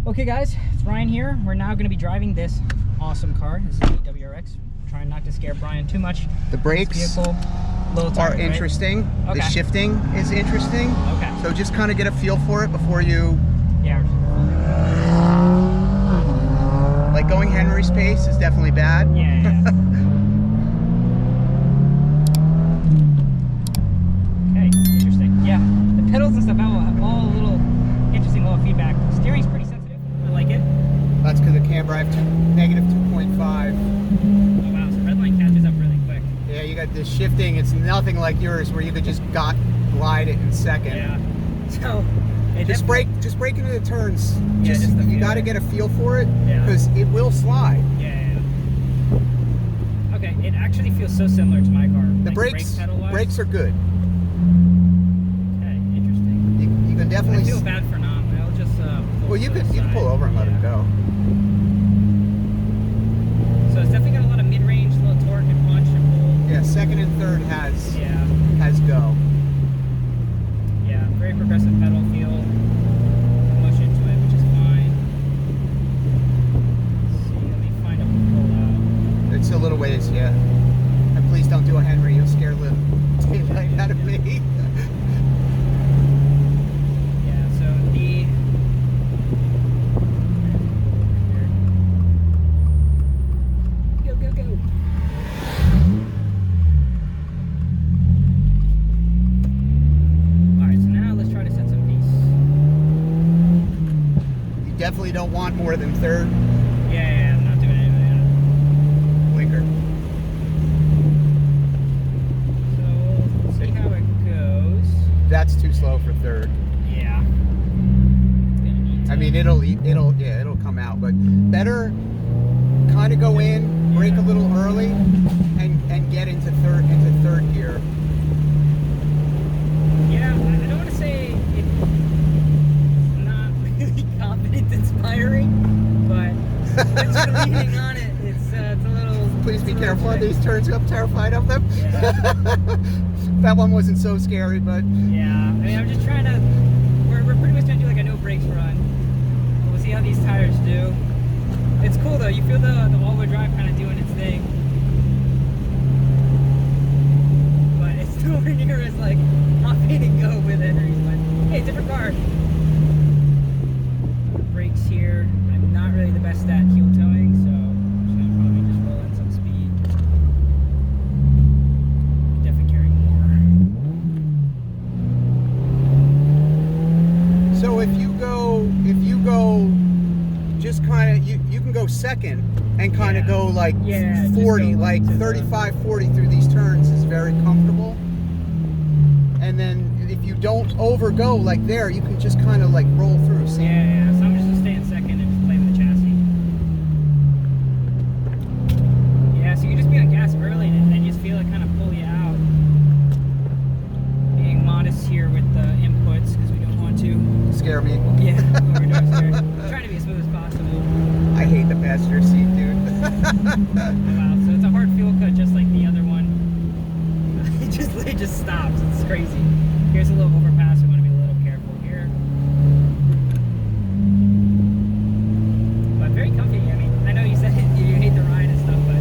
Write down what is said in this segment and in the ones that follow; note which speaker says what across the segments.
Speaker 1: Okay guys, it's Ryan here. We're now going to be driving this awesome car. This is the WRX. Trying not to scare Brian too much.
Speaker 2: The brakes
Speaker 1: vehicle, are
Speaker 2: interesting.
Speaker 1: Right? Okay.
Speaker 2: The shifting is interesting.
Speaker 1: Okay.
Speaker 2: So just kind of get a feel for it before you...
Speaker 1: Yeah.
Speaker 2: Like going Henry's pace is definitely bad.
Speaker 1: Yeah. Okay, interesting. Yeah, the pedals and stuff have all a little interesting little feedback. Steering's pretty sensitive. I like it.
Speaker 2: That's because of camber. I have negative 2.5.
Speaker 1: Oh wow, so redline catches up really quick.
Speaker 2: Yeah, you got this shifting. It's nothing like yours where you could just glide it in second.
Speaker 1: Yeah. So
Speaker 2: just brake into the turns.
Speaker 1: Yeah, just
Speaker 2: you got to get a feel for it
Speaker 1: Yeah.
Speaker 2: because it will slide.
Speaker 1: Yeah. Okay, it actually feels so similar to my car.
Speaker 2: The
Speaker 1: like
Speaker 2: brakes are good.
Speaker 1: Okay, interesting.
Speaker 2: You can definitely.
Speaker 1: I feel bad for Nam. I'll just.
Speaker 2: Well, you can pull over and let him go.
Speaker 1: So it's definitely got a lot of mid-range, little torque and punch and pull.
Speaker 2: Yeah, second and third has go.
Speaker 1: Yeah, very progressive pedal feel. Motion to it, which is fine. Let's see, let me find a pull out.
Speaker 2: It's a little ways, yeah. And please don't do a Henry. You'll scare the daylight out of me.
Speaker 1: Yeah, so the go. Alright, so now let's try to set some pace.
Speaker 2: You definitely don't want more than third.
Speaker 1: Yeah, I'm not doing anything.
Speaker 2: Blinker.
Speaker 1: So we'll see how it goes.
Speaker 2: That's too slow for third.
Speaker 1: Yeah.
Speaker 2: I mean, it'll come out, but better kind of go in, brake a little early, and get into third gear.
Speaker 1: Yeah, I don't want to say it's not really confidence inspiring, but once you're leaning on it, it's a little.
Speaker 2: Please be careful on these turns. I'm terrified of them.
Speaker 1: Yeah.
Speaker 2: That one wasn't so scary, but
Speaker 1: Yeah, I mean, I'm just trying to. We're pretty much gonna do like a no brakes run. We'll see how these tires do. It's cool though. You feel the all-wheel drive kind of doing its thing, but it's nowhere near as like hopping and go with Henry's. But hey, different car. Brakes here. I'm not really the best at heel towing, so I'm just gonna probably just roll in some speed. Definitely carry more.
Speaker 2: so if you go just kind of you can go second and kind of go like 40, like 35, 40 through these turns is very comfortable. And then if you don't overgo like there, you can just kind of like roll through. See?
Speaker 1: Yeah, so I'm just gonna stay in second and just play with the chassis. Yeah, so you can just be on gas early and then you just feel it kind of pull you out. Being modest here with the inputs because we don't want to
Speaker 2: Scare me.
Speaker 1: Yeah, overdose here. Trying to be as smooth as possible.
Speaker 2: I hate the passenger seat, dude.
Speaker 1: Wow, so it's a hard fuel cut just like the other one. It just stops. It's crazy. Here's a little overpass. We want to be a little careful here. But very comfy. I mean, I know you said you hate the ride and stuff, but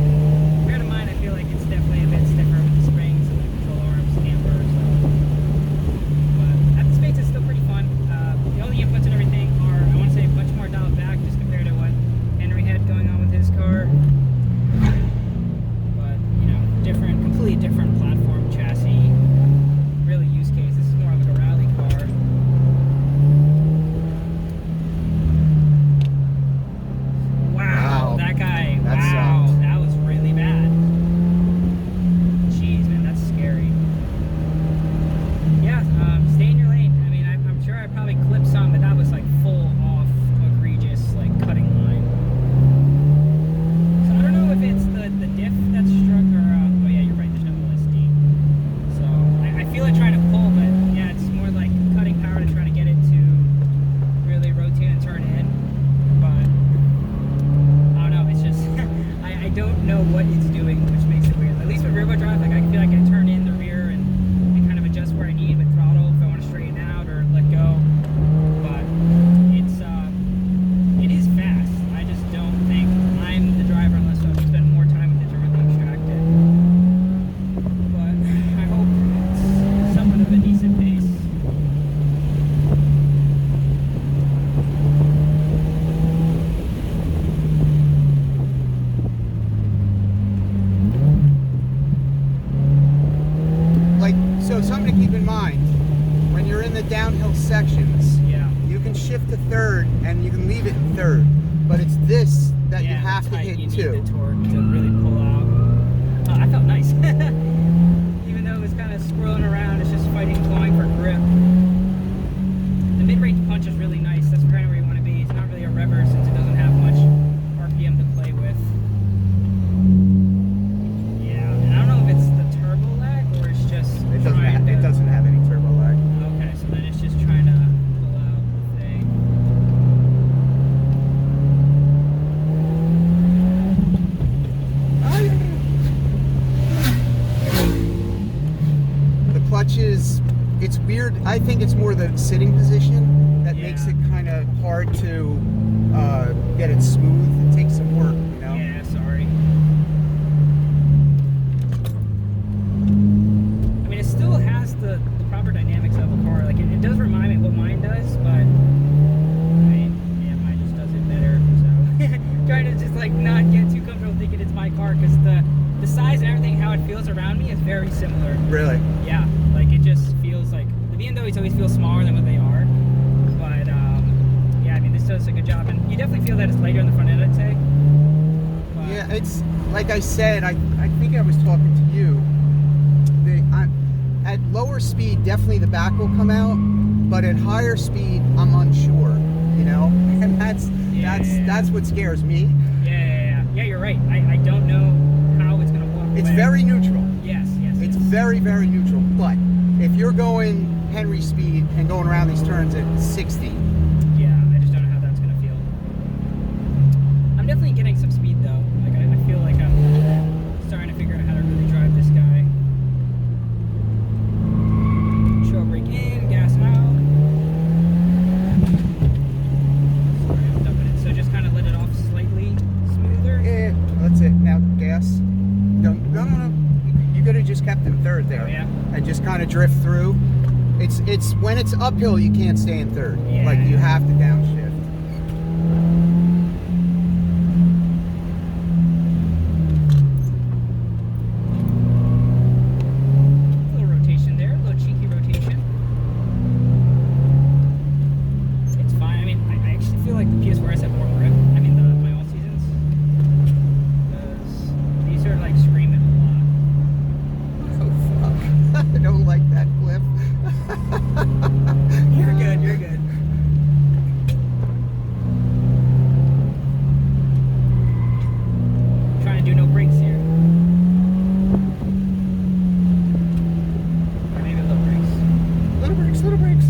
Speaker 1: compared to mine, I feel like it's definitely a bit stiffer with the springs and the control arms, camber. So, but at the space, it's still pretty fun. All the inputs and everything are, I want to say, much more dialed back just compared to what Henry had going on with his car. But you know, completely different platform chassis. Really use case. This is more of like a rally
Speaker 2: shift to third, and you can leave it in third. But it's this that you have to hit
Speaker 1: you
Speaker 2: too.
Speaker 1: need the torque to really pull out. I felt nice. Even though it was kind of swirling around, it's just clawing for grip. The mid-range punch is really nice. That's kind of where you want to be. It's not really a rever since it doesn't have much RPM to play with. Yeah, and I don't know if it's the turbo lag or it's just
Speaker 2: It doesn't have any turbo lag.
Speaker 1: Okay, so then it's just trying to pull out the thing.
Speaker 2: The clutch it's weird. I think it's more the sitting position that makes it kind of hard to get it smooth. It takes some work, you know?
Speaker 1: Yeah, sorry. I mean, it still has the proper dynamics of a car. Like, it does remind me of what mine does, but I mean, yeah, mine just does it better. So, trying to just like not get too comfortable thinking it's my car because the size and everything, how it feels around me is very similar.
Speaker 2: Really?
Speaker 1: Yeah, like it just feels like the BMWs always feel smaller than what they are. But yeah, I mean, this does a good job, and you definitely feel that it's lighter on the front end, I'd say. But,
Speaker 2: Yeah, it's like I said. I think I was talking to you. At lower speed, definitely the back will come out, but at higher speed, I'm unsure. You know, and that's what scares me.
Speaker 1: Yeah, you're right. I don't know how it's gonna walk.
Speaker 2: It's
Speaker 1: away.
Speaker 2: very neutral.
Speaker 1: Yes.
Speaker 2: It's very, very neutral. But if you're going Henry speed and going around these turns at 60,
Speaker 1: Yeah, I just don't know how that's gonna feel. I'm definitely getting some speed though. Like I feel like I'm starting to figure out how to really drive this guy. Show brake in, gas out. Sorry, I'm dumping it. So just kind of let it off slightly smoother.
Speaker 2: yeah, that's it. Now gas. No. You could have just kept in third there,
Speaker 1: Oh, yeah?
Speaker 2: and just kind of drift through. It's when it's uphill you can't stay in third.
Speaker 1: Yeah.
Speaker 2: Like you have to downshift.
Speaker 1: A little rotation there, a little cheeky rotation. It's fine. I mean, I actually feel like the PS4s have more grip. I mean, my all seasons. Because these are like screaming a lot.
Speaker 2: Oh fuck! I don't like that clip.
Speaker 1: You're good. Trying to do no brakes here. Or maybe little brakes.
Speaker 2: Little brakes.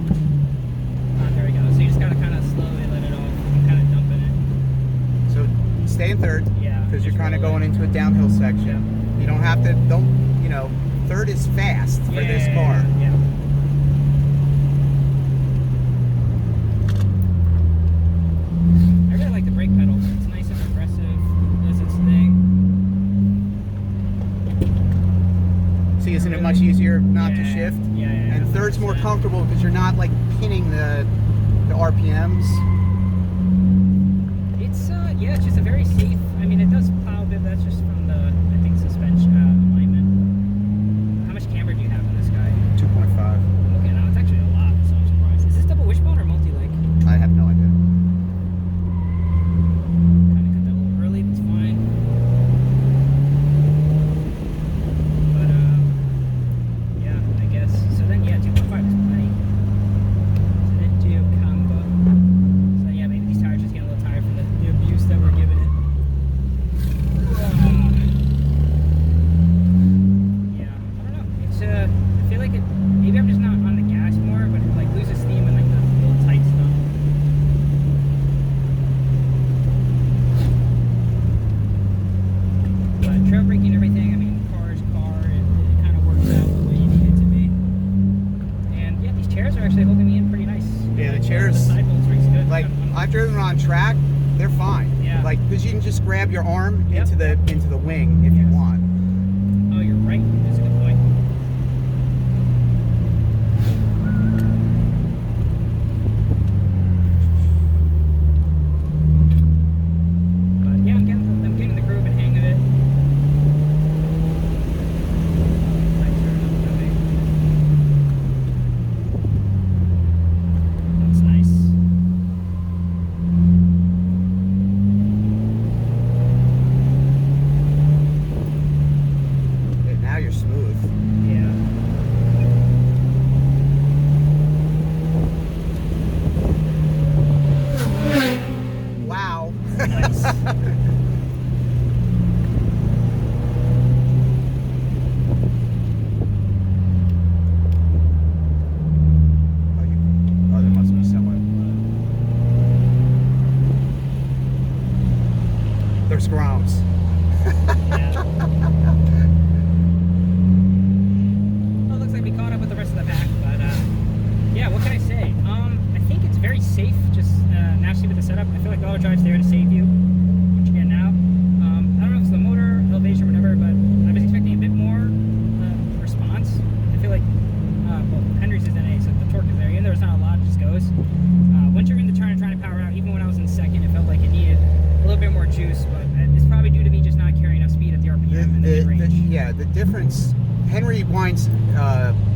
Speaker 1: There we go. So you just gotta kind of slowly let it off. I'm kind of dumping it.
Speaker 2: So stay in third.
Speaker 1: Yeah.
Speaker 2: Because you're
Speaker 1: just
Speaker 2: kind of
Speaker 1: roll
Speaker 2: going
Speaker 1: it.
Speaker 2: into a downhill section. You don't have to. Third is fast for this car.
Speaker 1: Yeah. I really like the brake pedal. It's nice and aggressive. Does its thing.
Speaker 2: See, isn't it much easier not to
Speaker 1: Yeah.
Speaker 2: shift?
Speaker 1: Yeah.
Speaker 2: And third's more
Speaker 1: 100%.
Speaker 2: comfortable because you're not like pinning the RPMs.
Speaker 1: It's it's just a very safe. I mean, it does plow a bit. That's just from the I think suspension alignment. How much camber do you have in this guy?
Speaker 2: 2.5.
Speaker 1: Okay, now it's actually a lot. So I'm surprised. Is this double wishbone or multi-leg?
Speaker 2: I have no idea.
Speaker 1: Kind of cut that a little early. That's fine. But yeah, I guess. So then 2.5 is plenty. So then Camber. So yeah, maybe these tires just get a little tired from the abuse that we're giving it. Yeah, I don't know. It's I feel like maybe I'm just not on the gas more, but it like loses steam and like the little tight stuff. But trail braking and everything, I mean, car is car, it kind of works out the way you need it to be. And yeah, these chairs are actually holding me in pretty nice.
Speaker 2: Yeah, the chairs.
Speaker 1: The side bolts race good.
Speaker 2: Like I've driven on track, they're fine.
Speaker 1: Yeah.
Speaker 2: Like because you can just grab your arm
Speaker 1: Yep.
Speaker 2: into the wing if you want.
Speaker 1: Oh, you're right. That's a good point. But yeah, I'm getting the groove and hang of it. Right turn upcoming. power drive's there to save you, which you get now. I don't know if it's the motor, elevation, or whatever, but I was expecting a bit more response. I feel like, well, Henry's is NA, so the torque is there. Even though there's not a lot, it just goes. Once you're in the turn and trying to power out, even when I was in second, it felt like it needed a little bit more juice, but it's probably due to me just not carrying enough speed at the RPM and the mid-range.
Speaker 2: Yeah, the difference, Henry winds,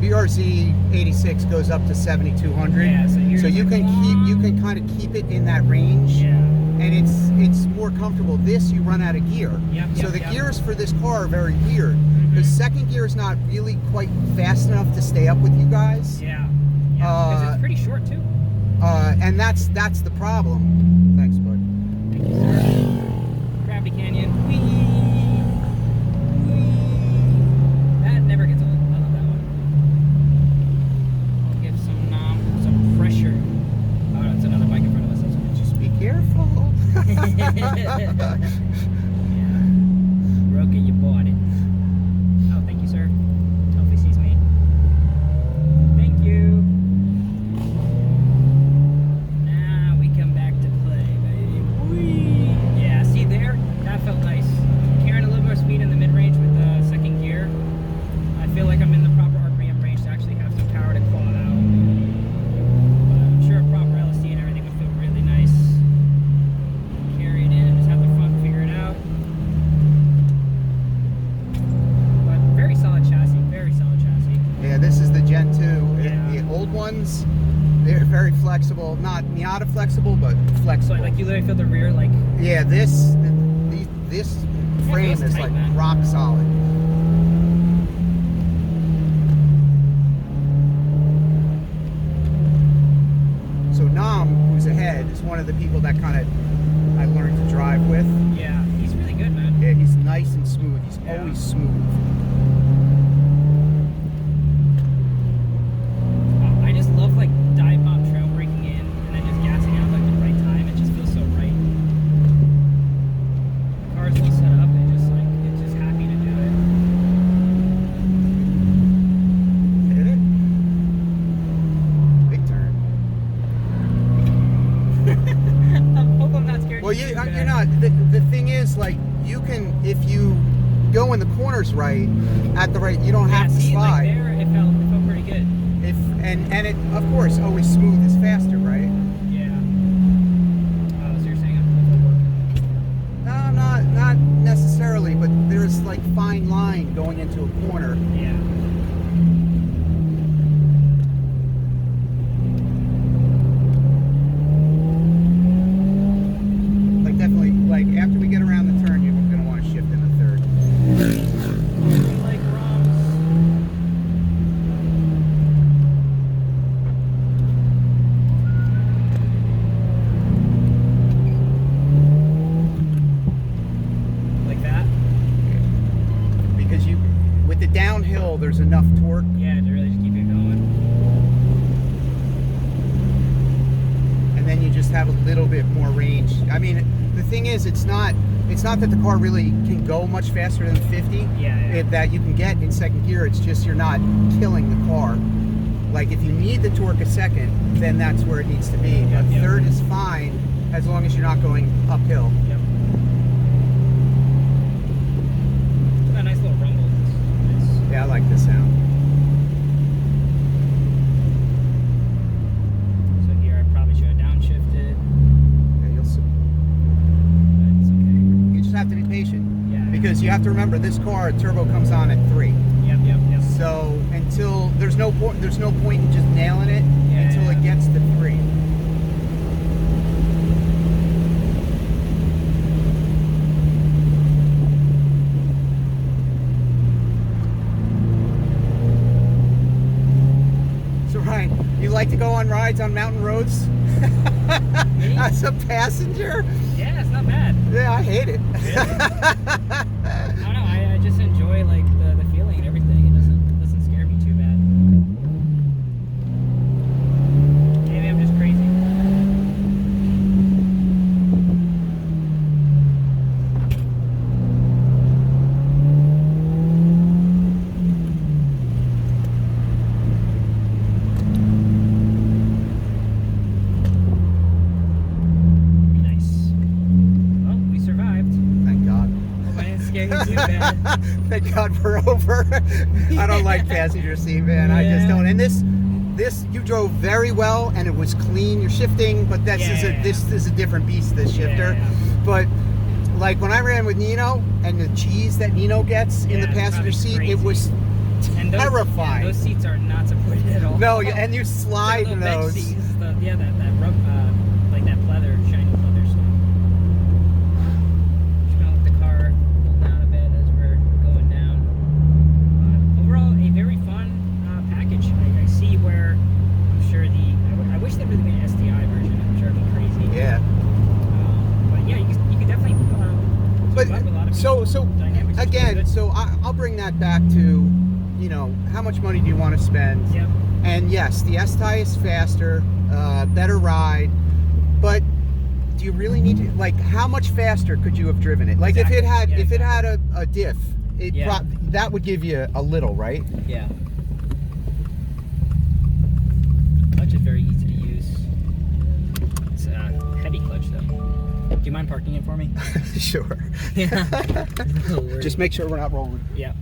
Speaker 2: BRZ 86 goes up to 7,200.
Speaker 1: Yeah, so
Speaker 2: you can kind of keep it in that range.
Speaker 1: Yeah.
Speaker 2: And it's more comfortable. This, you run out of gear. So the gears for this car are very weird. The second gear is not really quite fast enough to stay up with you guys.
Speaker 1: Yeah. Because it's pretty short too.
Speaker 2: And that's the problem. Thanks, bud.
Speaker 1: Thank you, sir. Gravity Canyon. Whee! That never gets old. I love that one. I'll give some pressure. Oh, no, it's another bike in front of us.
Speaker 2: Just be careful.
Speaker 1: Yeah. Broke it, you bought it. Oh, thank you, sir. Hopefully sees me. Thank you. Now we come back to play, baby. Whee! Yeah, see there? That felt nice. Carrying a little more speed in the mid-range with the second gear. I feel like I'm in the proper RPM range to actually have some power to claw it out. But I'm sure a proper LSD and everything would feel really nice. Carry it in, just have the front figure it out. But very solid chassis, very solid chassis.
Speaker 2: Yeah, this is the Gen 2.
Speaker 1: Yeah.
Speaker 2: The old ones, they're very flexible. Not Miata flexible, but flexible.
Speaker 1: So like you literally feel the rear like...
Speaker 2: Yeah, this frame
Speaker 1: it's
Speaker 2: is
Speaker 1: tight,
Speaker 2: like
Speaker 1: man.
Speaker 2: rock solid. So Nam, who's ahead, is one of the people that kind of I learned to drive with.
Speaker 1: Yeah, he's really good, man.
Speaker 2: Yeah, he's nice and smooth. He's
Speaker 1: Yeah.
Speaker 2: always smooth.
Speaker 1: I just love like dive bomb trail breaking in and then just gassing out like the right time. It just feels so right. The car's well set up. It's just happy to do it.
Speaker 2: Hit it. Big turn.
Speaker 1: I hope I'm not scared.
Speaker 2: Well, you're not. The thing is, like, you can, if you go in the corners right, at the right, you don't have to
Speaker 1: see,
Speaker 2: slide.
Speaker 1: like there, it felt pretty good.
Speaker 2: And it, of course, always smooth is faster, right?
Speaker 1: Yeah. Oh, so you're saying I'm working?
Speaker 2: No, not necessarily, but there's like fine line going into a corner.
Speaker 1: Yeah.
Speaker 2: Like definitely, like after we get around the turn, you're gonna want to shift in the third.
Speaker 1: Like ROMs. Like that?
Speaker 2: Because with the downhill, there's enough torque.
Speaker 1: Yeah, to really just keep it going.
Speaker 2: And then you just have a little bit more range. I mean, the thing is, it's not that the car really can go much faster than 50.
Speaker 1: Yeah.
Speaker 2: That you can get in second gear. It's just you're not killing the car. Like if you need the torque a second, then that's where it needs to be. But third is fine as long as you're not going uphill.
Speaker 1: Yep. It's got a nice little rumble. It's nice.
Speaker 2: Yeah, I like this sound.
Speaker 1: So here I probably should have downshifted,
Speaker 2: Yeah, you'll see.
Speaker 1: but it's okay.
Speaker 2: You just have to be patient.
Speaker 1: Yeah.
Speaker 2: Because you have to remember, this car turbo comes on at 3.
Speaker 1: Yep.
Speaker 2: So until there's no point in just nailing it until it gets to 3. So Ryan, you like to go on rides on mountain roads?
Speaker 1: Me?
Speaker 2: As a passenger?
Speaker 1: Yeah, it's not bad.
Speaker 2: Yeah, I hate it.
Speaker 1: Really? I don't know. I just enjoy like the feeling and everything. It doesn't scare me too bad. Maybe I'm just crazy. Nice. bad.
Speaker 2: Thank God we're over. I don't like passenger seat, man. I just don't. And this you drove very well, and it was clean. You're shifting, but this is a different beast. This shifter, but like when I ran with Nino and the cheese that Nino gets in the passenger seat, crazy. It was terrifying.
Speaker 1: Those seats are not supported at all.
Speaker 2: No, and you slide in those.
Speaker 1: Seats, that rub, like that pleather, shiny pleather stuff. Just gonna let the car pull down a bit as we're going down. Overall, a very fun package. I see where I'm sure I wish there would have been an STI version. I'm sure it'd be crazy.
Speaker 2: Yeah.
Speaker 1: But yeah, you could definitely.
Speaker 2: But so again, so I'll bring that back to, you know, how much money do you want to spend?
Speaker 1: Yep.
Speaker 2: And yes, the STI is faster, better ride, but do you really need to, like, how much faster could you have driven it? Like if it had a diff, that would give you a little, right?
Speaker 1: Yeah. Clutch is very easy to use. It's a heavy clutch though. Do you mind parking it for me?
Speaker 2: Sure.
Speaker 1: Yeah.
Speaker 2: Just make sure we're not rolling.
Speaker 1: Yeah.